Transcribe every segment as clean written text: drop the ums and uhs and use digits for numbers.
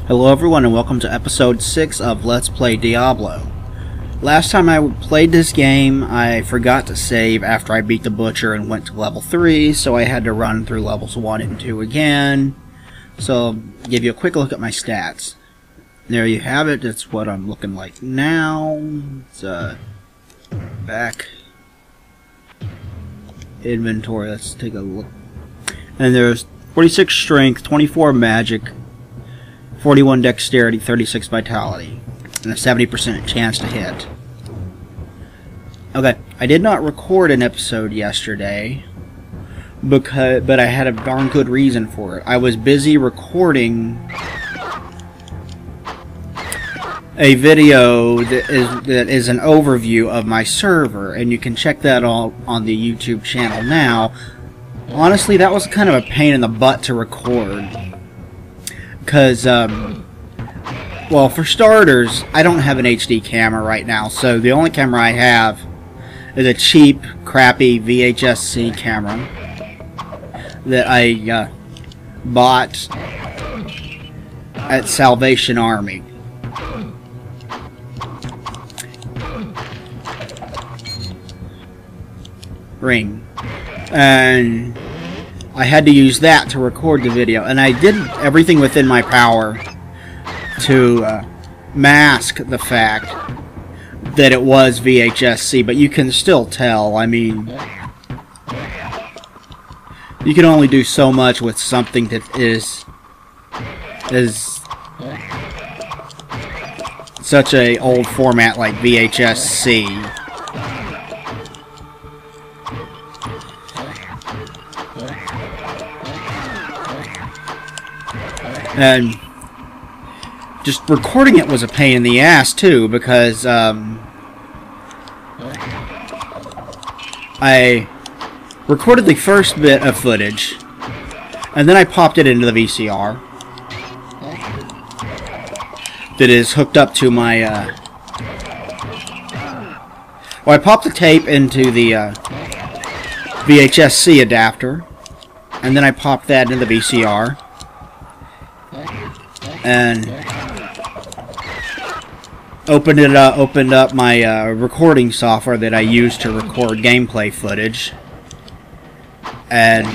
Hello everyone and welcome to episode 6 of Let's Play Diablo. Last time I played this game, I forgot to save after I beat the Butcher and went to level 3, so I had to run through levels 1 and 2 again. So I'll give you a quick look at my stats. There you have it, that's what I'm looking like now. It's back. Inventory, let's take a look. And there's 46 strength, 24 magic, 41 dexterity, 36 vitality, and a 70% chance to hit. Okay, I did not record an episode yesterday, but I had a darn good reason for it. I was busy recording a video that is an overview of my server, and you can check that all on the YouTube channel now. Honestly, that was kind of a pain in the butt to record. Because, well, for starters, I don't have an HD camera right now, so the only camera I have is a cheap, crappy VHS-C camera that I bought at Salvation Army. Ring. And I had to use that to record the video, and I did everything within my power to mask the fact that it was VHS-C, but you can still tell. I mean, you can only do so much with something that is such a old format like VHS-C. And just recording it was a pain in the ass too, because I recorded the first bit of footage and then I popped it into the VCR that is hooked up to my well, I popped the tape into the VHS-C adapter, and then I popped that into the VCR and opened up my recording software that I use to record gameplay footage, and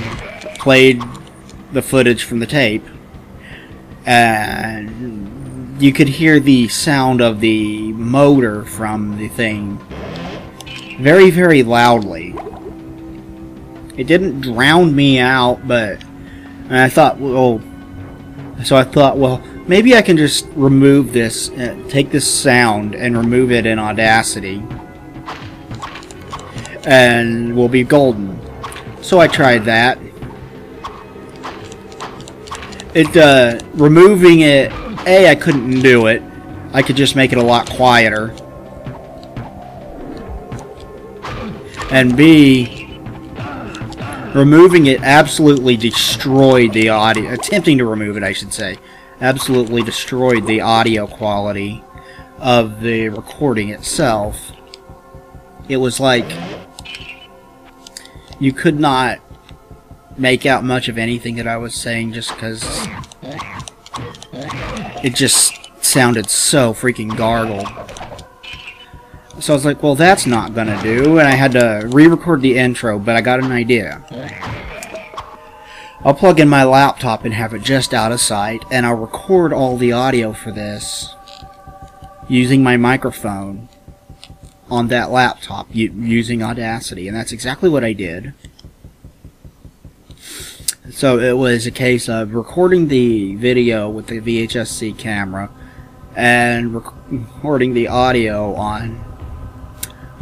played the footage from the tape, and you could hear the sound of the motor from the thing very, very loudly. It didn't drown me out, but I thought, well, maybe I can just remove this, take this sound and remove it in Audacity, and we'll be golden. So I tried that. Removing it, I couldn't do it. I could just make it a lot quieter. And B, removing it absolutely destroyed the audio. Attempting to remove it, I should say, absolutely destroyed the audio quality of the recording itself. It was like you could not make out much of anything that I was saying, just because it just sounded so freaking gargled. So I was like, well, that's not gonna do, and I had to re-record the intro, but I got an idea. I'll plug in my laptop and have it just out of sight, and I'll record all the audio for this using my microphone on that laptop using Audacity, and that's exactly what I did. So it was a case of recording the video with the VHS-C camera and recording the audio on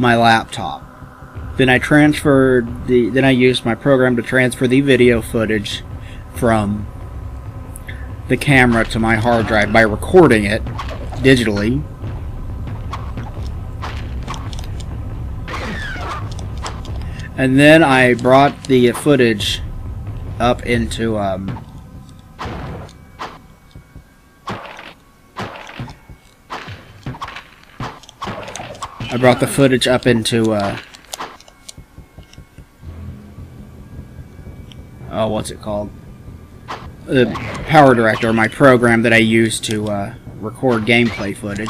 my laptop. Then I used my program to transfer the video footage from the camera to my hard drive by recording it digitally. And then I brought the footage up into what's it called? the Power Director, my program that I use to record gameplay footage.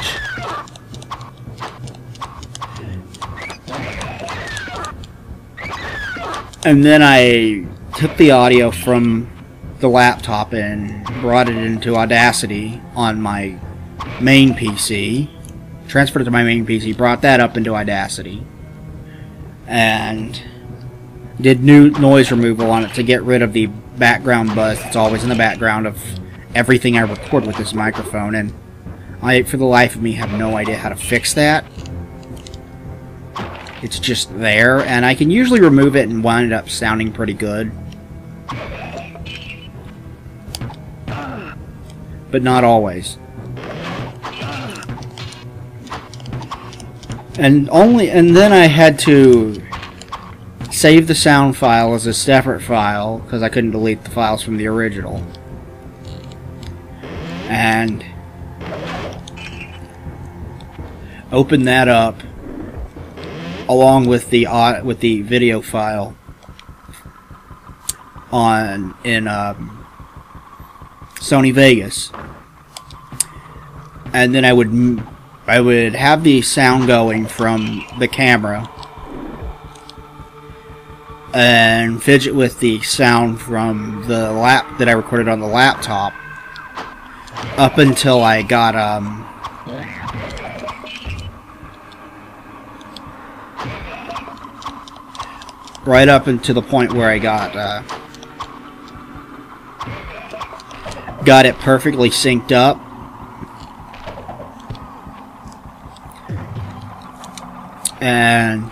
And then I took the audio from the laptop and brought it into Audacity on my main PC, transferred it to my main PC, brought that up into Audacity, and did new noise removal on it to get rid of the background buzz that's always in the background of everything I record with this microphone, and I, for the life of me, have no idea how to fix that. It's just there, and I can usually remove it and wind up sounding pretty good. But not always. And then I had to save the sound file as a separate file because I couldn't delete the files from the original. And open that up along with the video file in Sony Vegas, and then I would have the sound going from the camera and fidget with the sound from the that I recorded on the laptop up until I got right up into the point where I got it perfectly synced up. And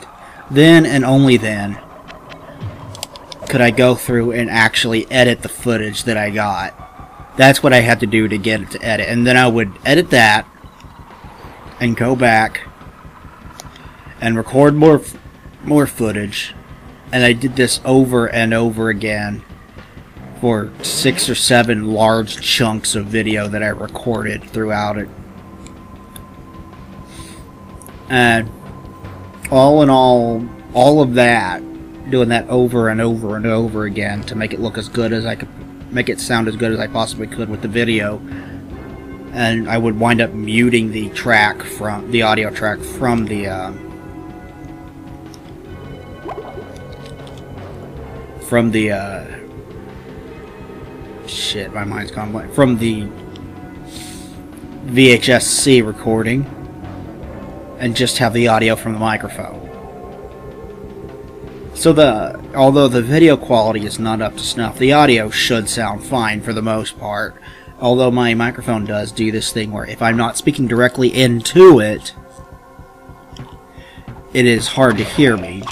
then and only then could I go through and actually edit the footage that I got. That's what I had to do to get it to edit. And then I would edit that and go back and record more footage. And I did this over and over again for 6 or 7 large chunks of video that I recorded throughout it. And all in all of that, doing that over and over and over again to make it look as good as I could, make it sound as good as I possibly could with the video. And I would wind up muting the track from the audio track from the shit, my mind's gone blank. From the VHS-C recording, and just have the audio from the microphone. So although the video quality is not up to snuff, the audio should sound fine for the most part. Although my microphone does do this thing where if I'm not speaking directly into it, it is hard to hear me.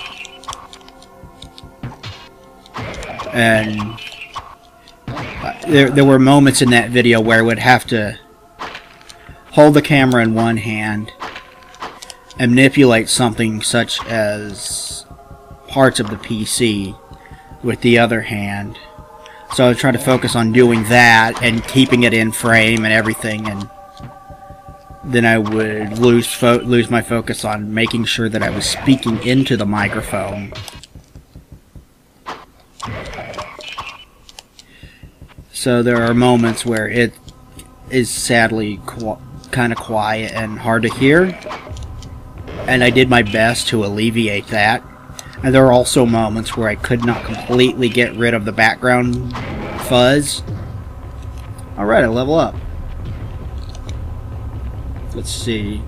And there were moments in that video where I would have to hold the camera in one hand and manipulate something such as parts of the PC with the other hand. So I would try to focus on doing that and keeping it in frame and everything, and then I would lose my focus on making sure that I was speaking into the microphone. So there are moments where it is sadly kind of quiet and hard to hear, and I did my best to alleviate that. And there are also moments where I could not completely get rid of the background fuzz. Alright, I level up. Let's see.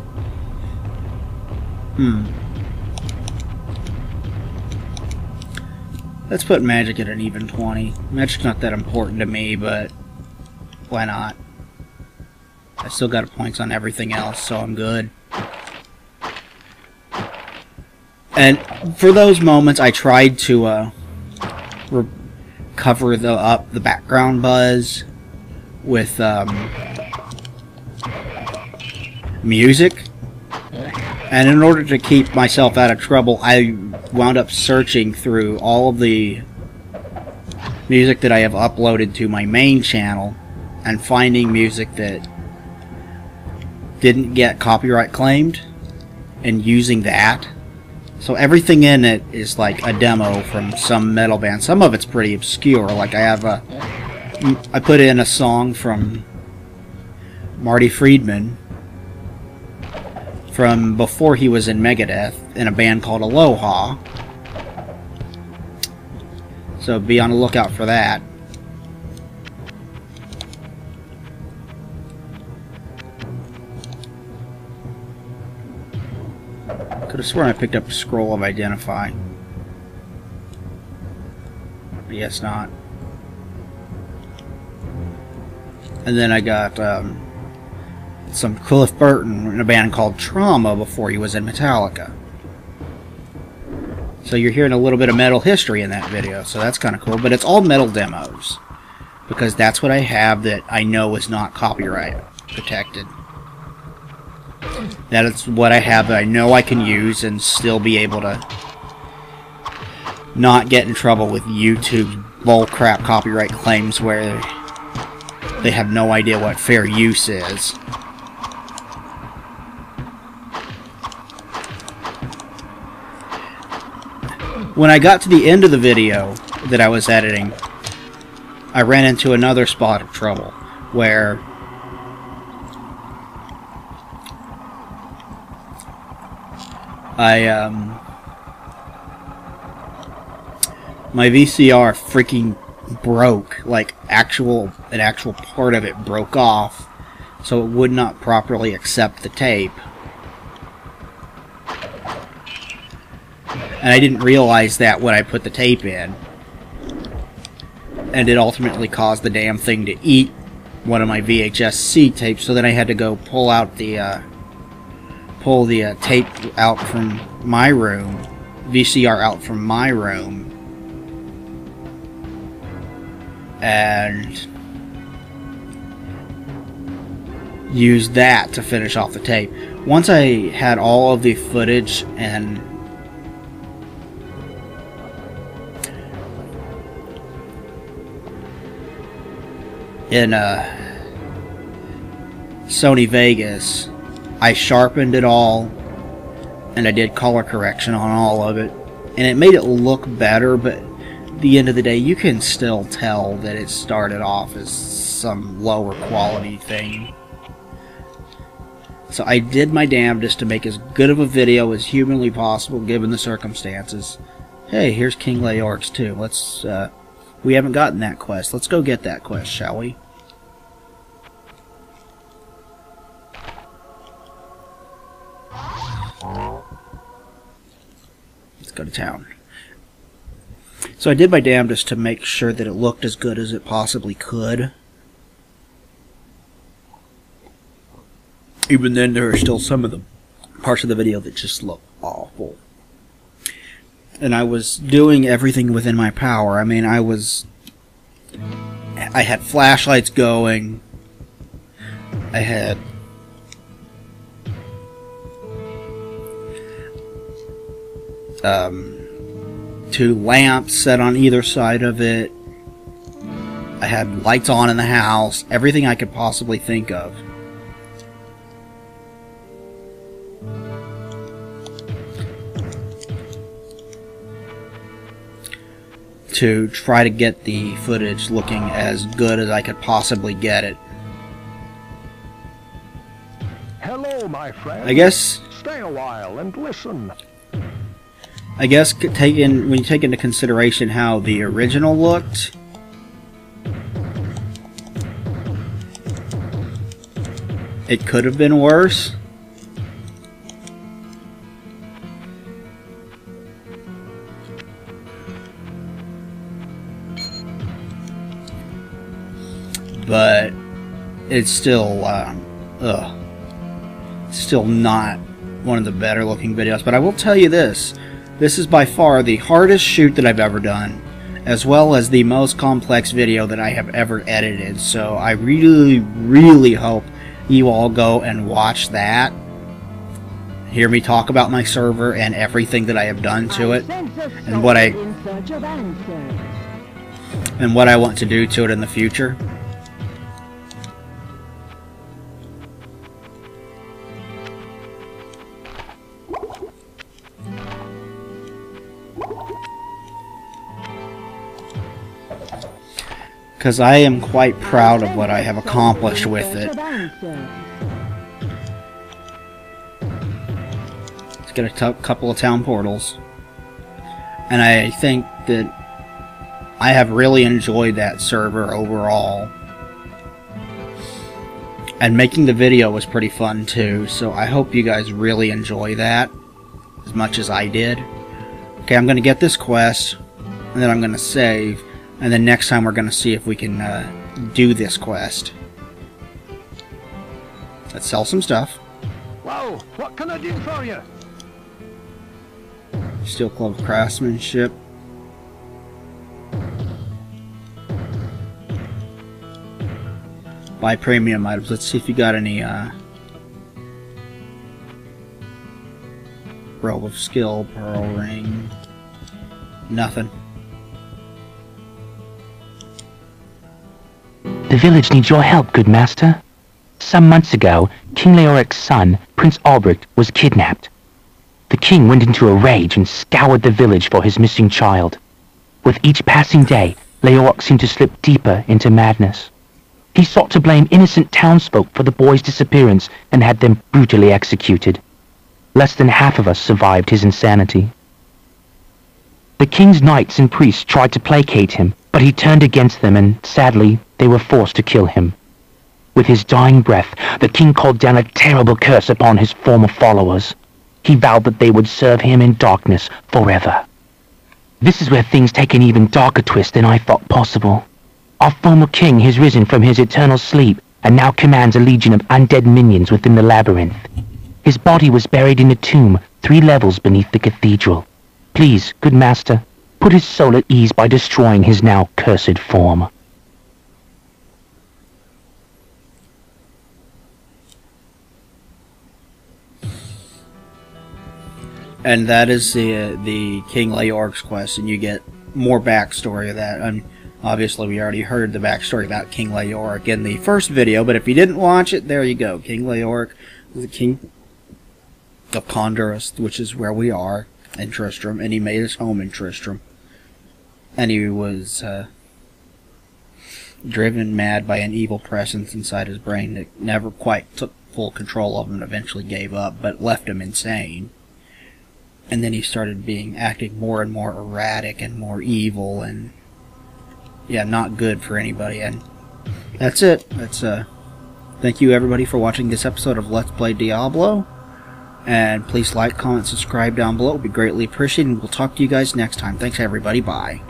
Let's put magic at an even 20. Magic's not that important to me, but why not? I still got points on everything else, so I'm good. And for those moments, I tried to cover the background buzz with music. And in order to keep myself out of trouble, I wound up searching through all of the music that I have uploaded to my main channel and finding music that didn't get copyright claimed and using that. So everything in it is like a demo from some metal band. Some of it's pretty obscure. Like I have I put in a song from Marty Friedman from before he was in Megadeth in a band called Aloha. So be on the lookout for that. Could have sworn I picked up a scroll of Identify. But yes, not. And then I got some Cliff Burton in a band called Trauma before he was in Metallica. So you're hearing a little bit of metal history in that video, so that's kind of cool. But it's all metal demos, because that's what I have that I know is not copyright protected. That is what I have that I know I can use and still be able to not get in trouble with YouTube bullcrap copyright claims where they have no idea what fair use is. When I got to the end of the video that I was editing, I ran into another spot of trouble where my VCR freaking broke, like an actual part of it broke off, so it would not properly accept the tape. And I didn't realize that when I put the tape in. And it ultimately caused the damn thing to eat one of my VHS-C tapes, so then I had to go pull the tape out from my room, VCR out from my room, and use that to finish off the tape. Once I had all of the footage and in Sony Vegas, I sharpened it all and I did color correction on all of it, and it made it look better, but at the end of the day you can still tell that it started off as some lower quality thing. So I did my damnedest to make as good of a video as humanly possible given the circumstances. Hey, here's King Leorix too. Let's we haven't gotten that quest. Let's go get that quest, shall we? Let's go to town. So I did my damnedest to make sure that it looked as good as it possibly could. Even then, there are still some of the parts of the video that just look awful. And I was doing everything within my power. I mean, I had flashlights going. I had two lamps set on either side of it. I had lights on in the house. Everything I could possibly think of. To try to get the footage looking as good as I could possibly get it. Hello, my friend. I guess. Stay a while and listen. I guess when you take into consideration how the original looked, it could have been worse. But it's still still not one of the better looking videos. But I will tell you this is by far the hardest shoot that I've ever done, as well as the most complex video that I have ever edited. So I really hope you all go and watch that, hear me talk about my server and everything that I have done to it, and what I want to do to it in the future. because I am quite proud of what I have accomplished with it. Let's get a couple of town portals. And I think that I have really enjoyed that server overall. And making the video was pretty fun too, so I hope you guys really enjoy that as much as I did. Okay, I'm going to get this quest, and then I'm going to save, and then next time we're going to see if we can do this quest. Let's sell some stuff. Whoa, what can I do for you? Steel Club Craftsmanship. Buy premium items. Let's see if you got any Robe of Skill, Pearl Ring. Nothing. The village needs your help, good master. Some months ago, King Leoric's son, Prince Albrecht, was kidnapped. The king went into a rage and scoured the village for his missing child. With each passing day, Leoric seemed to slip deeper into madness. He sought to blame innocent townsfolk for the boy's disappearance and had them brutally executed. Less than half of us survived his insanity. The king's knights and priests tried to placate him, but he turned against them and, sadly, they were forced to kill him. With his dying breath, the king called down a terrible curse upon his former followers. He vowed that they would serve him in darkness forever. This is where things take an even darker twist than I thought possible. Our former king has risen from his eternal sleep and now commands a legion of undead minions within the labyrinth. His body was buried in a tomb 3 levels beneath the cathedral. Please, good master, put his soul at ease by destroying his now cursed form. And that is the King Leoric's quest, and you get more backstory of that. And obviously, we already heard the backstory about King Leoric in the first video, but if you didn't watch it, there you go. King Leoric was the king of Condorus, which is where we are, in Tristram, and he made his home in Tristram. And he was driven mad by an evil presence inside his brain that never quite took full control of him and eventually gave up, but left him insane. And then he started acting more and more erratic and more evil, and yeah, not good for anybody. And that's it. Thank you everybody for watching this episode of Let's Play Diablo. And please like, comment, subscribe down below. It would be greatly appreciated. And we'll talk to you guys next time. Thanks everybody. Bye.